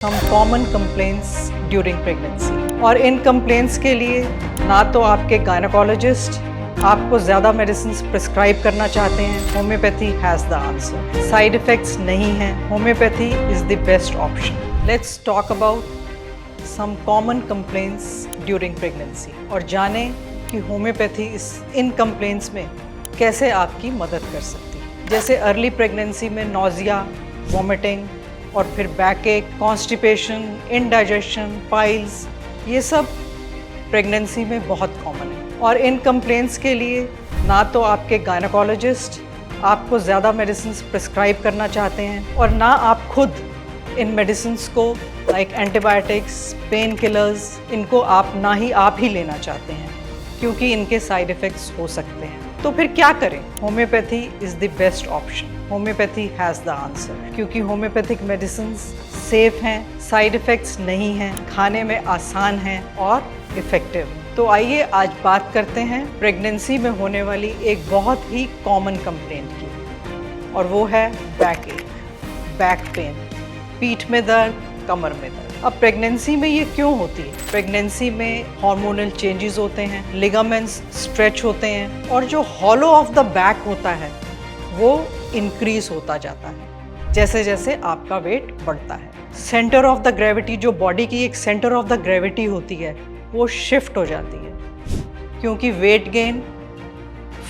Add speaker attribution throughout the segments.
Speaker 1: some common complaints during pregnancy और इन complaints के लिए ना तो आपके गायनेकोलॉजिस्ट आपको ज़्यादा मेडिसिन प्रिस्क्राइब करना चाहते हैं, homeopathy has the answer. Side effects नहीं हैं, homeopathy is the best option. Let's talk about some common complaints during pregnancy और जानें कि होम्योपैथी इन कंप्लेंट्स में कैसे आपकी मदद कर सकती है। जैसे अर्ली प्रेगनेंसी में नोज़िया, वॉमिटिंग और फिर बैक एक, कॉन्स्टिपेशन, इंडाइजेशन, पाइल्स, ये सब प्रेगनेंसी में बहुत कॉमन है। और इन कंप्लेंट्स के लिए ना तो आपके गायनेकोलॉजिस्ट आपको ज़्यादा मेडिसिन प्रिस्क्राइब करना चाहते हैं और ना आप खुद इन मेडिसिन को लाइक एंटीबायोटिक्स, पेन किलर्स, इनको ना आप ही लेना चाहते हैं क्योंकि इनके साइड इफ़ेक्ट्स हो सकते हैं। तो फिर क्या करें? Homeopathy is the best option. Homeopathy has the answer क्योंकि होम्योपैथिक मेडिसिन सेफ हैं, साइड इफ़ेक्ट्स नहीं हैं, खाने में आसान हैं और इफ़ेक्टिव। तो आइए आज बात करते हैं प्रेगनेंसी में होने वाली एक बहुत ही कॉमन कंप्लेंट की और वो है बैक एक, बैक पेन, पीठ में दर्द, कमर में दर्द। अब प्रेगनेंसी में ये क्यों होती है? प्रेगनेंसी में हार्मोनल चेंजेस होते हैं, लिगामेंट्स स्ट्रेच होते हैं और जो हॉलो ऑफ द बैक होता है वो इंक्रीज होता जाता है जैसे जैसे आपका वेट बढ़ता है। सेंटर ऑफ द ग्रेविटी, जो बॉडी की एक सेंटर ऑफ द ग्रेविटी होती है, वो शिफ्ट हो जाती है क्योंकि weight gain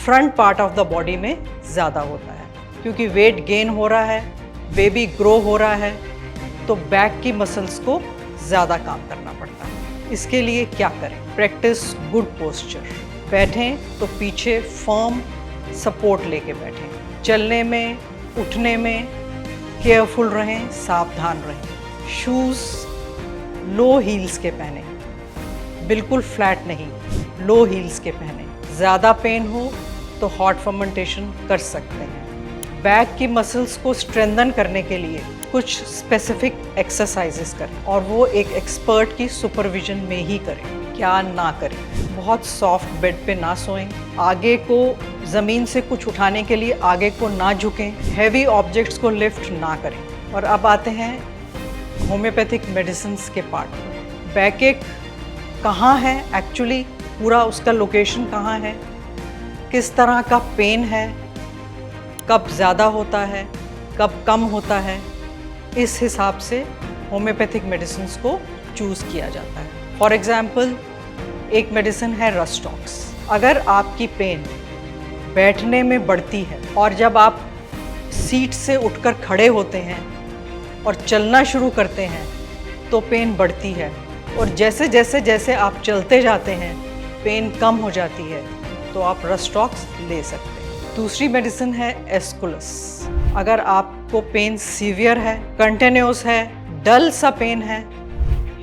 Speaker 1: front part of the body में ज़्यादा होता है। क्योंकि वेट गेन हो रहा है, बेबी ग्रो हो रहा है, तो बैक की मसल्स को ज़्यादा काम करना पड़ता है। इसके लिए क्या करें? Practice good posture. बैठें तो पीछे फर्म सपोर्ट लेके बैठें। चलने में, उठने में केयरफुल रहें, सावधान रहें। शूज़ लो हील्स के पहने, बिल्कुल फ्लैट नहीं, लो हील्स के पहने। ज़्यादा पेन हो तो हॉट फर्मेंटेशन कर सकते हैं। बैक की मसल्स को स्ट्रेंथन करने के लिए कुछ स्पेसिफिक एक्सरसाइजेस करें और वो एक एक्सपर्ट की सुपरविजन में ही करें। क्या ना करें? बहुत सॉफ्ट बेड पे ना सोएं, आगे को ज़मीन से कुछ उठाने के लिए आगे को ना झुकें, हैवी ऑब्जेक्ट्स को लिफ्ट ना करें। और अब आते हैं होम्योपैथिक मेडिसिन के पार्ट पर। बैक एक कहाँ है एक्चुअली, पूरा उसका लोकेशन कहाँ है, किस तरह का पेन है, कब ज़्यादा होता है, कब कम होता है, इस हिसाब से होम्योपैथिक मेडिसिन को चूज़ किया जाता है। फॉर एग्ज़ाम्पल एक मेडिसिन है रस्टॉक्स। अगर आपकी पेन बैठने में बढ़ती है और जब आप सीट से उठकर खड़े होते हैं और चलना शुरू करते हैं तो पेन बढ़ती है और जैसे जैसे जैसे आप चलते जाते हैं पेन कम हो जाती है, तो आप रस्टॉक्स ले सकते हैं। दूसरी मेडिसिन है एस्कुलस। अगर आपको पेन सीवियर है, कंटिन्यूस है, डल सा पेन है,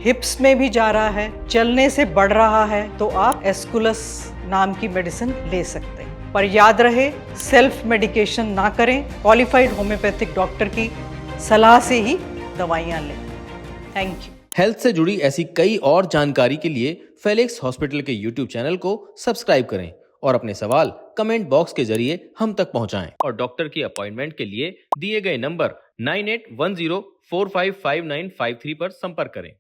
Speaker 1: हिप्स में भी जा रहा है, चलने से बढ़ रहा है, तो आप एस्कुलस नाम की मेडिसिन ले सकते हैं। पर याद रहे, सेल्फ मेडिकेशन ना करें, क्वालिफाइड होम्योपैथिक डॉक्टर की सलाह से ही दवाइयाँ लें। Thank you.
Speaker 2: हेल्थ से जुड़ी ऐसी कई और जानकारी के लिए फेलिक्स हॉस्पिटल के YouTube चैनल को सब्सक्राइब करें और अपने सवाल कमेंट बॉक्स के जरिए हम तक पहुंचाएं और डॉक्टर की अपॉइंटमेंट के लिए दिए गए नंबर 9810455953 पर संपर्क करें।